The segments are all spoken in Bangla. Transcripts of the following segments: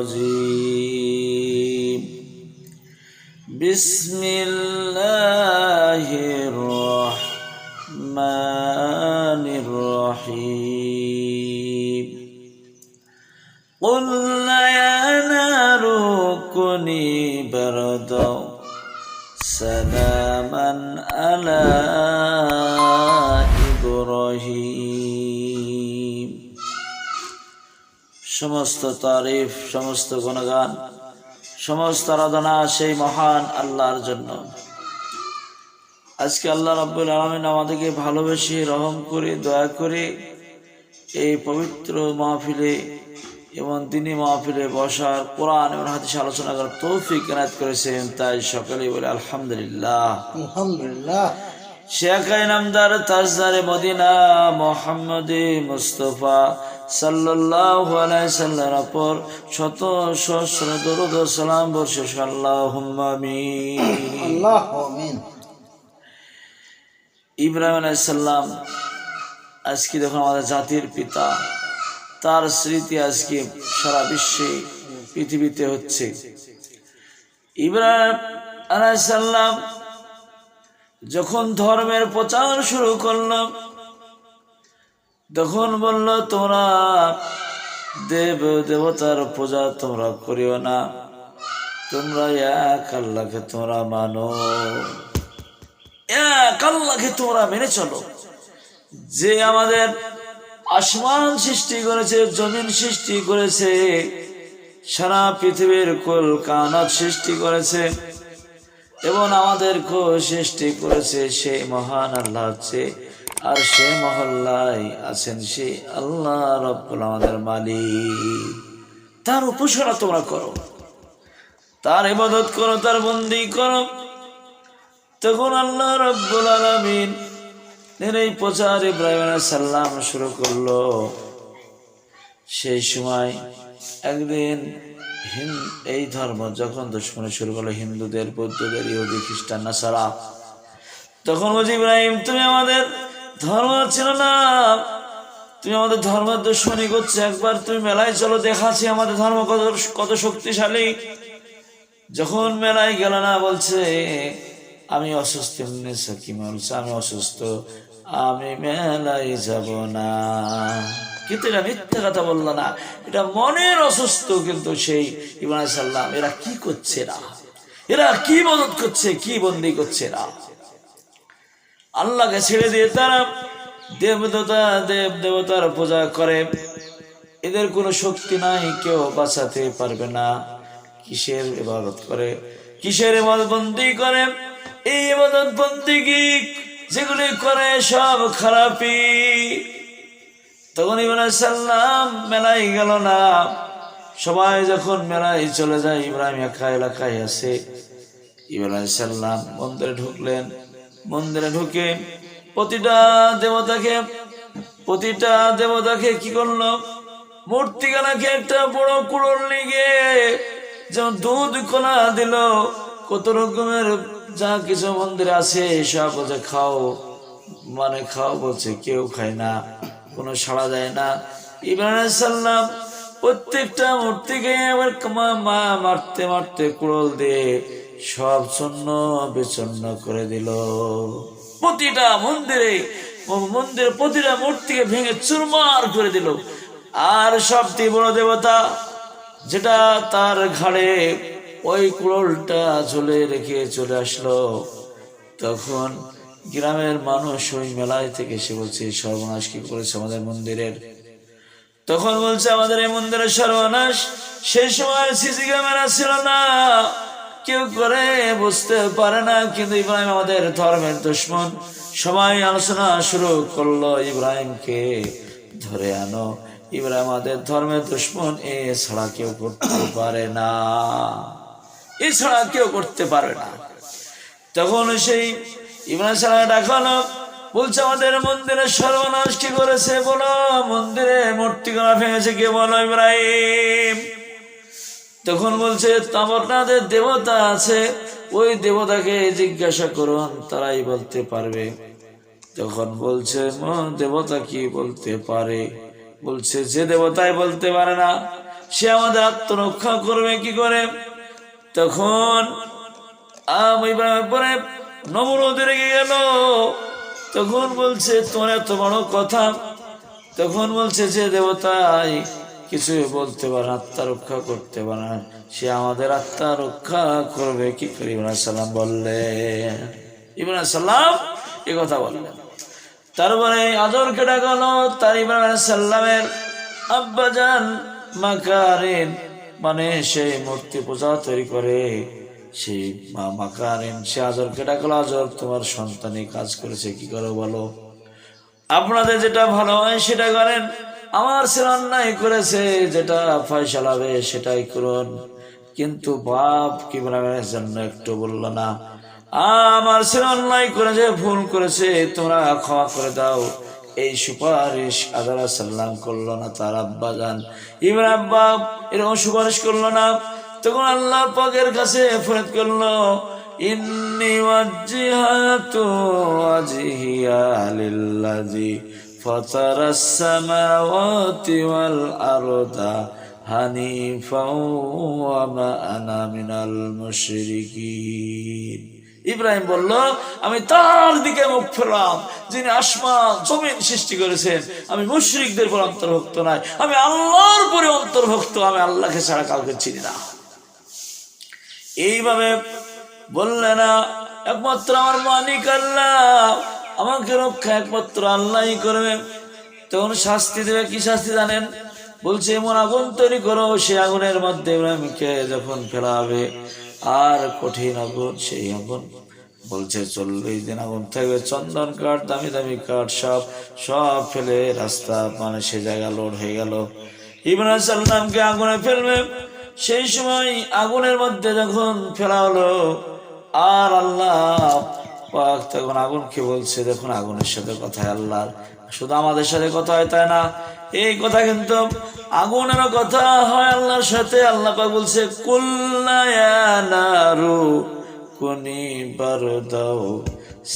الرجيم بسم الله الرحمن الرحيم قلنا يا نار كوني بردا سلاما على إبراهيم সমস্ত তারিফ, সমস্ত গুণগান, সমস্ত আরাধনা সেই মহান আল্লাহর জন্য। আজকে আল্লাহ রাব্বুল আলামিন আমাদেরকে ভালোবেসে রহম করে দয়া করে এই পবিত্র মাহফিলে এবং দিনী মাহফিলে বসার, কোরআন এবং হাদিস আলোচনা করার তৌফিক এনায়েত করেছেন। তাই সকলেই বলে আলহামদুলিল্লাহ। আলহামদুলিল্লাহ। শেখ নামদার তাজদারে মদিনা মুহাম্মদে মুস্তাফা সাল্লাল্লাহু আলাইহি সাল্লামের উপর শত সহস্র দরুদ ও সালাম বর্ষিত আল্লাহুম্মা আমিন। আল্লাহু আমিন। ইব্রাহিম আলাইহিস সালাম আজকে যখন আমাদের জাতির পিতা, তার স্মৃতি আজকে সারা বিশ্বে পৃথিবীতে হচ্ছে। ইব্রাহিম আলাইহিস সালাম যখন ধর্মের প্রচার শুরু করলো, তখন বলল তোমরা দেব দেবতার পূজা তোমরা করিও না, তোমরা এক আল্লাহকে তোমরা মানো, এক আল্লাহকে তোমরা মেনে চলো, যে আমাদের আসমান সৃষ্টি করেছে, জমিন সৃষ্টি করেছে, সারা পৃথিবীর কুল কায়নাত সৃষ্টি করেছে এবং আমাদেরকে সৃষ্টি করেছে সেই মহান আল্লাহ হচ্ছে, আর সে মহল্লায় আছেন সেই আল্লাহ রব্বুল আমাদের মালিক। তার উপাসনা তোমরা করো, তার ইবাদত করো, তার বন্দি করো। তখন আল্লাহ রব্বুল আলামিন এই প্রচার ইব্রাহিম আলাইহিস সালাম শুরু করলো। সেই সময় একদিন এই ধর্ম যখন দুশ্মনী শুরু করলো, হিন্দুদের, বৌদ্ধদের, ইহুদি, খ্রিস্টান, নাসারা, তখন বলছে ইব্রাহিম তুমি আমাদের ধর্ম ছিল না, তুমি আমাদের ধর্মের দুশ্মনী করছো, একবার তুমি মেলায় চলো, দেখাচ্ছি আমাদের ধর্ম কত শক্তিশালী। যখন মেলায় গেল না, বলছে আমি অসুস্থ, আমি অসুস্থ, আমি মেলায় যাব না। কিন্তু এটা মিথ্যা কথা বললো না, এটা মনের অসুস্থ। কিন্তু সেই ইব্রাহিম আলাইহিস সালাম এরা কি করছে না, এরা কি মদত করছে, কি বন্দি করছে না, আল্লাহকে ছেড়ে দিয়ে তারা দেব দেবতার পূজা করে। এদের কোনো শক্তি নাই, কেউ বাঁচাতে পারবে না। কিসের ইবাদত করে, কিসের ইবাদত বন্দি করে? এই ইবাদত বন্দি যেগুলি করে সব খারাপি। তখন ইব্রাহিম আলাইহিস সালাম মেলায় গেল না। সবাই যখন মেলায় চলে যায়, ইব্রাহিম একা এলাকায় আছে। ইব্রাহিম আলাইহিস সালাম মন্দিরে ঢুকলেন। মন্দিরে ঢুকে প্রতিটা দেবতাকে কি করলো, মূর্তিখানাকে একটা বড় কুড়োল নিয়ে যেমন দুধ কোলা দিল, কত রকমের যা কিছু মন্দিরে আছে সব বলছে খাও, মানে খাও বলছে, কেউ খায় না, কোনো সাড়া দেয় না। ইব্রাহিম আলাইহিস সালাম প্রত্যেকটা মূর্তিকে আবার মারতে মারতে কুড়োল দিয়ে সব চূর্ণ বিচূর্ণ করে দিল। প্রতিটা মন্দিরের প্রতিটা মূর্তিকে ভেঙে চুরমার করে দিল। আর সবচেয়ে বড় দেবতা যেটা, তার ঘাড়ে ওই কুড়োলটা ঝুলে রেখে চলে আসলো। তখন গ্রামের মানুষ ওই মেলায় থেকে এসে বলছে সর্বনাশ কি করেছে আমাদের মন্দিরের। তখন বলছে আমাদের এই মন্দিরের সর্বনাশ, সেই সময় সিসি ক্যামেরা ছিল না, কেউ করে বুঝতে পারে না। কিন্তু ইব্রাহিম আমাদের ধর্মের দুশমন। সবাই আলোচনা শুরু করলো ইব্রাহিমকে ধরে আনো, ইব্রাহিম আমাদের ধর্মের দুশমন, এছাড়া কেউ করতে পারে না, এছাড়া কেউ করতে পারে না। তখন সেই ইব্রাহিম সালাম ডাকানো, বলছে আমাদের মন্দিরের সর্বনাশ কি করেছে বলো, মন্দিরে মূর্তি করা ভেঙেছে কে বলো ইব্রাহিম। তখন বলছে আপনাদের দেবতা আছে, ওই দেবতাকে জিজ্ঞাসা করুন, তারাই বলতে পারবে। তখন বলছে দেবতা কি বলতে পারে? বলছে যে দেবতাই বলতে পারে না, সে আমাদের আত্মরক্ষা করবে কি করে? তখন পরে নমরুদ রেগে গেল। তখন বলছে তোমার এত বড় কথা। তখন বলছে যে দেবতাই কিছু বলতে পারে, আত্মা রক্ষা করতে পারে না, সে আমাদের আত্মা রক্ষা করবে কি করে? ইব্রাহিম সাল্লাম বললেন, ইব্রাহিম সাল্লাম এ কথা বললেন। তারপরে আজরকে ডাকালো। তার ইব্রাহিম সাল্লামের আব্বাজান মাকারিন, মানে সেই মূর্তি পূজা তৈরি করে সেই মা মাকারিন, সে আজরকে ডাকলো। আজর, তোমার সন্তানই কাজ করেছে, কি করো বলো? আপনাদের যেটা ভালো হয় সেটা করেন, আমার ছেলে অন্যায় করেছে, যেটা ফয়সালা হবে সেটাই করুন। কিন্তু বাপ ইব্রাহিমের জন্য একটু বললো না, আমার ছেলে অন্যায় করেছে, ভুল করেছে, তোমরা ক্ষমা করে দাও। এই সুপারিশ আদর সাল্লাম করলো না, তার আব্বা যান ইব্রাহিম বাপ এরকম সুপারিশ করলো না। তখন আল্লাহ পাকের কাছে ফরিয়াদ করলো, ইন্নী ওয়াজ্জাহতু ওয়াজহিয়া লিল্লাযী ফাতারাস সামাওয়াতি ওয়াল আরদা হানিফাও ওয়া মা আনা মিনাল মুশরিকিন। ইব্রাহিম বলল, আমি তার দিকে মুখ ফেরাম যিনি আসমান জমিন সৃষ্টি করেছেন। আমি মুশরিকদের পর অন্তর্ভুক্ত নাই, আমি আল্লাহর পরে অন্তর্ভুক্ত, আমি আল্লাহকে ছাড়া কাউকে চিনি না। এইভাবে বললে না, একমাত্র আমার মালিক আল্লাহ, আমাকে রক্ষা একমাত্র আল্লাহই করবে। তখন শাস্তি দেবে, কি শাস্তি জানেন? বলছে এমন আগুন তৈরি করো, সে আগুনের মধ্যে ইব্রাহিমকে যখন ফেলা হবে, আর কঠিন আগুন, সেই আগুন বলছে 40 দিন আগুন থাকবে। চন্দন কাঠ, দামি দামি কাঠ সব ফেলে রাস্তা, মানে সে জায়গা লোড হয়ে গেল। ইব্রাহিম সাল্লামকে আগুনে ফেলবে। সেই সময় আগুনের মধ্যে যখন ফেলা হলো, আর আল্লাহ পাক তখন আগুনকে বলছে, দেখুন আগুনের সাথে কথা হয় আল্লাহর, শুধু আমাদের সাথে কথা হয় তাই না, এই কথা কিন্তু আগুনেরও কথা হয় আল্লাহর সাথে। আল্লাহ পাক বলছে, কুল্লা ইয়া নারু কুনি বারদাও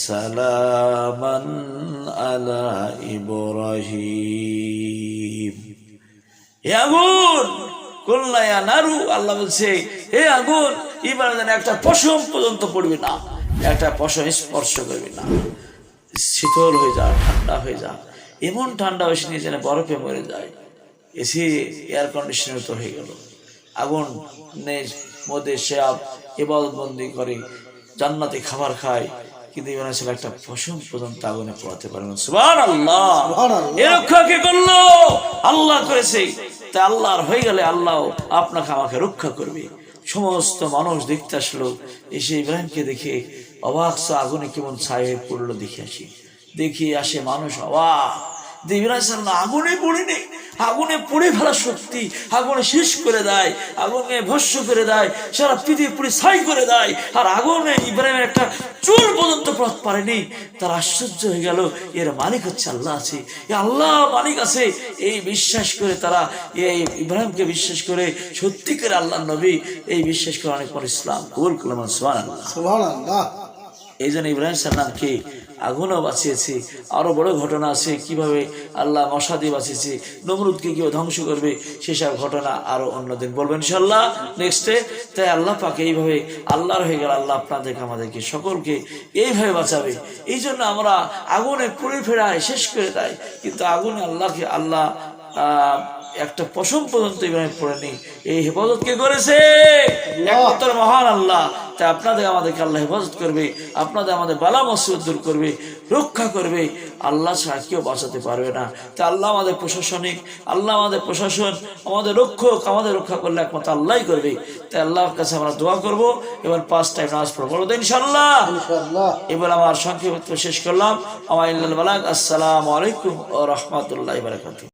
সালামান আলা ইব্রাহিম। হে আগুন, কুল্লা ইয়া নারু, আল্লাহ বলছে হে আগুন, ইব্রাহিম একটা পশম পর্যন্ত পড়বে না, একটা পশম স্পর্শ করবে না, শীতল হয়ে যা, ঠান্ডা হয়ে যা। এমন ঠান্ডা হয়েছে নিয়ে যেন বরফে মরে যায়। এসি এয়ার কন্ডিশনার তো হয়ে গেল। আগুন মধ্যে সে ইবাদতবন্দি করে, জান্নাতে খাবার খায়, কিন্তু ইব্রাহিম সাল্লাল্লাহু একটা পশম পর্যন্ত আগুনে পোড়াতে পারবেন। সুবহানাল্লাহ। এ রক্ষা কে করলো? আল্লাহ করেছে। তা আল্লাহর হয়ে গেলে আল্লাহ আপনাকে আমাকে রক্ষা করবে। সমস্ত মানুষ দেখতে আসলো, এসে ইব্রাহিমকে দেখে অবাক, আগুনে কেমন ছাই হয়ে পড়লো, দেখে আসি, দেখি আসে মানুষ অবাক। আগুনে পড়েনি, আগুনে পড়ে ফেলার শক্তি, আগুনে শেষ করে দেয়, আগুনে ভস্য করে দেয়, সারা পৃথিবী পুড়ে ছাই করে দেয়, আর আগুনে ইব্রাহিমের একটা চুল পর্যন্ত পথ পারেনি। তার আশ্চর্য হয়ে গেল, এর মালিক হচ্ছে আল্লাহ আছে, এ আল্লাহ মালিক আছে। এই বিশ্বাস করে তারা এই ইব্রাহিমকে বিশ্বাস করে, সত্যিকার আল্লাহ নবী এই বিশ্বাস করে অনেক পর ইসলাম কবুল করলাম। সুবহানাল্লাহ। এই জন্য ইব্রাহিম সাল্লামকে আগুনও বাঁচিয়েছে। আরো বড় ঘটনা আছে, কিভাবে আল্লাহ মশা দিয়ে বাঁচিয়েছে, নমরুদকে কিভাবে ধ্বংস করবে, সেসব ঘটনা আরো অন্যদিন বলবেন ইনশাআল্লাহ নেক্সটে। তাই আল্লাহ পাকে এইভাবে আল্লাহর হয়ে গেল, আল্লাহ আপনাদেরকে আমাদেরকে সকলকে এইভাবে বাঁচাবে। এই জন্য আমরা আগুনে পুড়ে ফেরায় শেষ করে দেয়, কিন্তু আগুনে আল্লাহকে আল্লাহ একটা পশম পর্যন্ত ইব্রাহিম পড়েনি। এই হেফাজত কে করেছে? একমাত্র মহান আল্লাহ। তাই আপনাদের আমাদেরকে আল্লাহ হেফাজত করবে, আপনাদের আমাদের বালা মুসিবত দূর করবে, রক্ষা করবে। আল্লাহ ছাড়া কেউ বাঁচাতে পারবে না। তাই আল্লাহ আমাদের প্রশাসনিক, আল্লাহ আমাদের প্রশাসন, আমাদের রক্ষক, আমাদের রক্ষা করলে একমাত্র আল্লাহই করবে। তাই আল্লাহর কাছে আমরা দোয়া করবো। এবার 5 টাইম নামাজ পড়বো ইনশাআল্লাহ। এবার আমার সংক্ষেপ শেষ করলাম। আমার আসসালামু আলাইকুম ওয়া রাহমাতুল্লাহি ওয়া বারাকাতুহু।